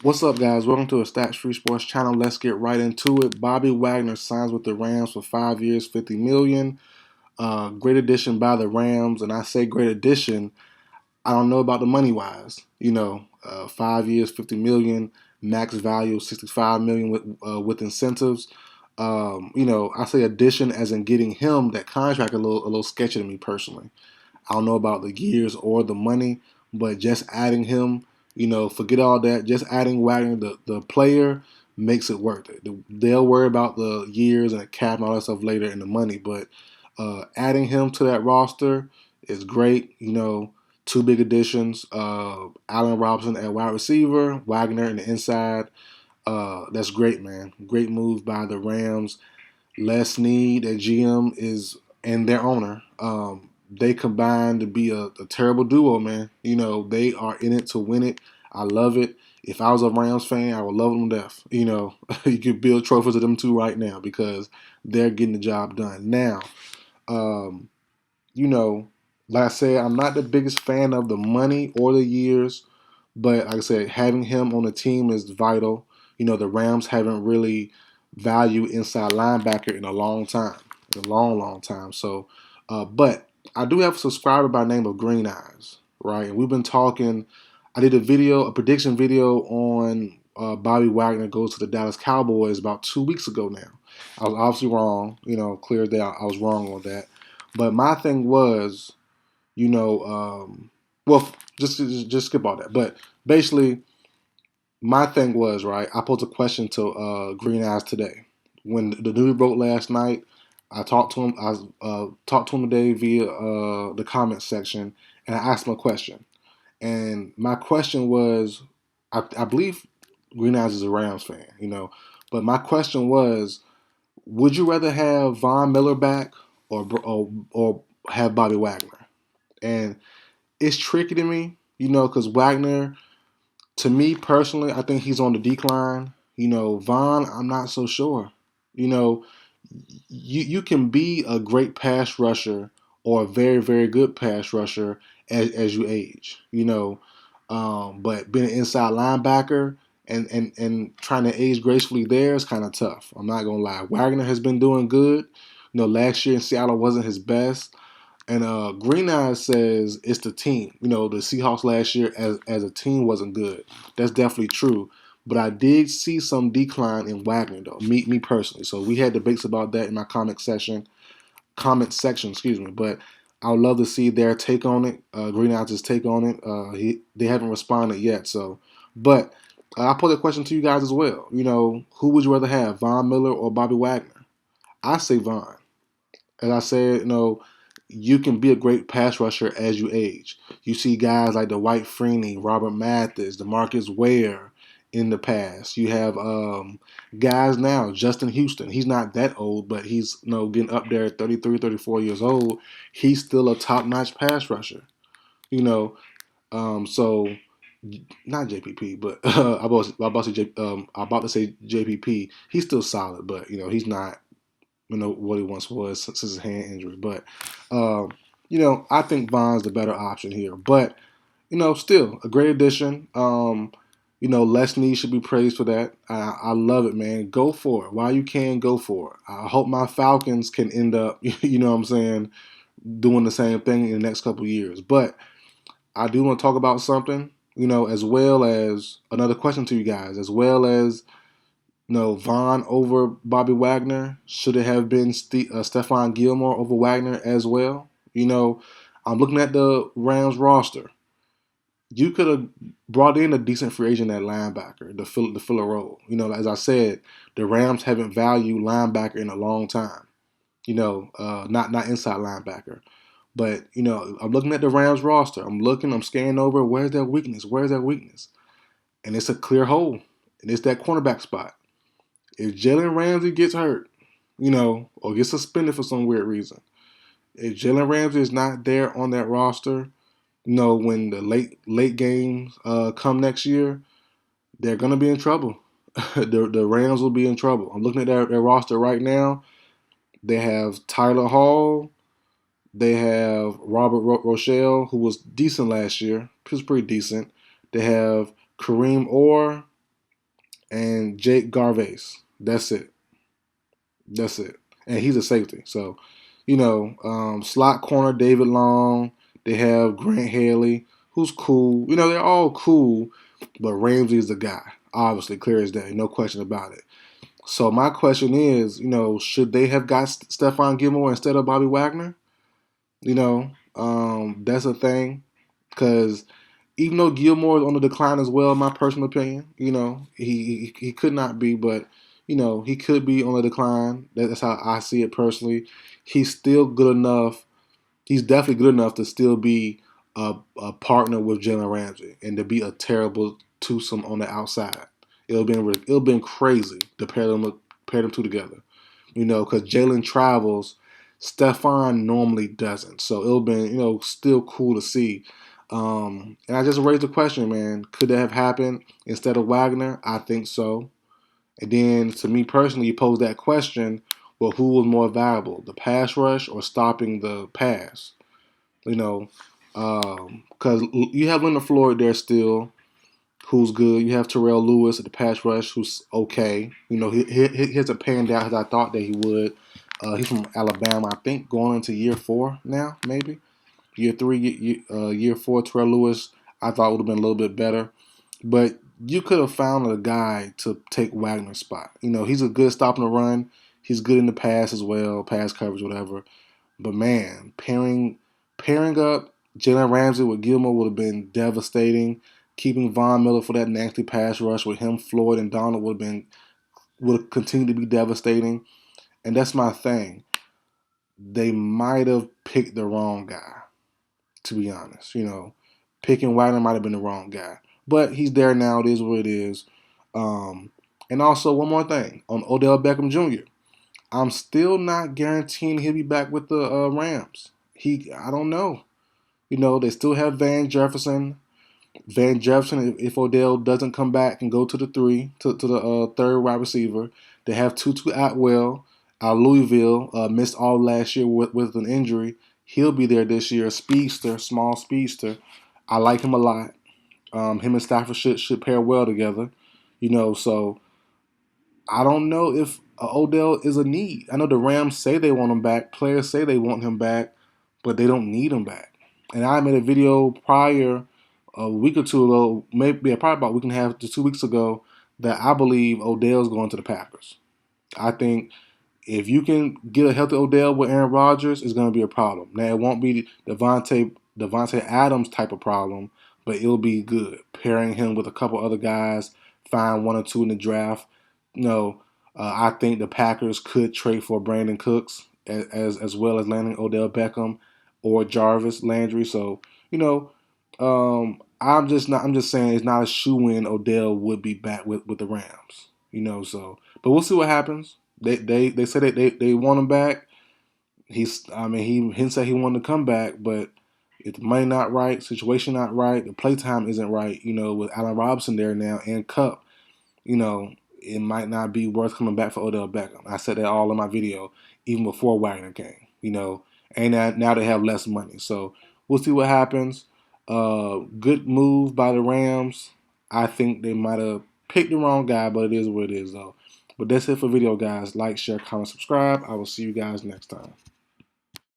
What's up, guys? Welcome to a Stats Free Sports channel. Let's get right into it. Bobby Wagner signs with the Rams for 5 years, $50 million. Great addition by the Rams, and I say great addition. I don't know about the money wise. 5 years, $50 million, max value $65 million with incentives. I say addition as in getting him that contract a little sketchy to me personally. I don't know about the years or the money, but just adding him, forget all that. Just adding Wagner, the player, makes it worth it. They'll worry about the years and the cap and all that stuff later and the money, but adding him to that roster is great. Two big additions: Allen Robinson at wide receiver, Wagner in the inside. That's great, man. Great move by the Rams. Les Snead at GM is and their owner. They combine to be a terrible duo, man. They are in it to win it. I love it. If I was a Rams fan, I would love them to death. You could build trophies of them two right now because they're getting the job done. Now, um, you know, like I said, I'm not the biggest fan of the money or the years, but like I said, having him on the team is vital. The Rams haven't really valued inside linebacker in a long time, in a long, long time. So, but I do have a subscriber by the name of Green Eyes, right? And we've been talking. I did a prediction video on Bobby Wagner goes to the Dallas Cowboys about 2 weeks ago now. I was obviously wrong, clear that I was wrong on that. But my thing was, you know, well, just skip all that. But basically, my thing was right. I posed a question to Green Eyes today when the news broke last night. I talked to him. I talked to him today via the comment section, and I asked him a question. And my question was, I believe Green Eyes is a Rams fan, but my question was, would you rather have Von Miller back or have Bobby Wagner? And it's tricky to me, because Wagner, to me personally, I think he's on the decline. Von, I'm not so sure. You know, you can be a great pass rusher or a very, very good pass rusher as you age. But being an inside linebacker and trying to age gracefully there is kind of tough. I'm not gonna lie. Wagner has been doing good. Last year in Seattle wasn't his best. And Green Eyes says it's the team. The Seahawks last year as a team wasn't good. That's definitely true. But I did see some decline in Wagner though, me personally. So we had debates about that in my comment section, excuse me. But I would love to see their take on it. Green Eyes' take on it. They haven't responded yet. So, but I put a question to you guys as well. Who would you rather have, Von Miller or Bobby Wagner? I say Von. As I said, you can be a great pass rusher as you age. You see guys like Dwight Freeney, Robert Mathis, DeMarcus Ware in the past. You have guys now, Justin Houston. He's not that old, but he's getting up there at 33, 34 years old. He's still a top-notch pass rusher. So not JPP, but I'm about to say JPP. He's still solid, but he's not what he once was since his hand injury. But I think Von's the better option here. But still a great addition. Les Need should be praised for that. I love it, man. Go for it. While you can, go for it. I hope my Falcons can end up, what I'm saying, doing the same thing in the next couple of years. But I do want to talk about something, as well as another question to you guys, as well as Von over Bobby Wagner. Should it have been Stephon Gilmore over Wagner as well? I'm looking at the Rams roster. You could have brought in a decent free agent at linebacker to fill a role. As I said, the Rams haven't valued linebacker in a long time. Not inside linebacker. But, I'm looking at the Rams roster. I'm scanning over. Where's their weakness? Where's their weakness? And it's a clear hole. And it's that cornerback spot. If Jalen Ramsey gets hurt, or gets suspended for some weird reason, if Jalen Ramsey is not there on that roster, when the late games come next year, they're gonna be in trouble. the Rams will be in trouble. I'm looking at their roster right now. They have Tyler Hall. They have Robert Rochelle, who was decent last year. He was pretty decent. They have Kareem Orr. and Jake Garvais. That's it. That's it. And he's a safety. So, slot corner David Long. They have Grant Haley, who's cool. They're all cool, but Ramsey is the guy. Obviously, clear as day, no question about it. So my question is, should they have got Stephon Gilmore instead of Bobby Wagner? That's a thing because even though Gilmore is on the decline as well, in my personal opinion, he could not be, but he could be on the decline. That's how I see it personally. He's still good enough. He's definitely good enough to still be a partner with Jalen Ramsey and to be a terrible twosome on the outside. It'll been crazy to pair them two together. Because Jalen travels, Stephon normally doesn't. So it'll been still cool to see. And I just raised the question, man. Could that have happened instead of Wagner? I think so. And then, to me personally, you pose that question: well, who was more valuable, the pass rush or stopping the pass? Because you have Leonard Floyd there still, who's good. You have Terrell Lewis at the pass rush, who's okay. He hasn't panned out as I thought that he would. He's from Alabama, I think, going into year 4 now, maybe. Year 3, year 4, Terrell Lewis, I thought would have been a little bit better. But you could have found a guy to take Wagner's spot. He's a good stop in the run. He's good in the pass as well, pass coverage, whatever. But man, pairing up Jalen Ramsey with Gilmore would have been devastating. Keeping Von Miller for that nasty pass rush with him, Floyd, and Donald would have continued to be devastating. And that's my thing. They might have picked the wrong guy, to be honest. Picking Wagner might have been the wrong guy. But he's there now. It is what it is. And also, one more thing. On Odell Beckham Jr., I'm still not guaranteeing he'll be back with the Rams. I don't know. They still have Van Jefferson. Van Jefferson, if Odell doesn't come back and go to the third wide receiver, they have Tutu Atwell out of Louisville, missed all last year with an injury. He'll be there this year, speedster, small speedster. I like him a lot. Him and Stafford should pair well together. So I don't know if Odell is a need. I know the Rams say they want him back. Players say they want him back, but they don't need him back. And I made a video prior, a week or two ago, probably about a week and a half to 2 weeks ago, that I believe Odell's going to the Packers. I think if you can get a healthy Odell with Aaron Rodgers, it's going to be a problem. Now, it won't be Devontae Adams type of problem, but it'll be good. Pairing him with a couple other guys, find 1 or 2 in the draft. I think the Packers could trade for Brandon Cooks as well as landing Odell Beckham or Jarvis Landry. So, I'm just saying it's not a shoe-in Odell would be back with the Rams. But we'll see what happens. They said they want him back. He said he wanted to come back, but if the money not right, situation not right, the playtime isn't right, with Allen Robinson there now and Kupp, it might not be worth coming back for Odell Beckham. I said that all in my video, even before Wagner came, and now they have less money. So we'll see what happens. Good move by the Rams. I think they might have picked the wrong guy, but it is what it is, though. But that's it for video, guys. Like, share, comment, subscribe. I will see you guys next time.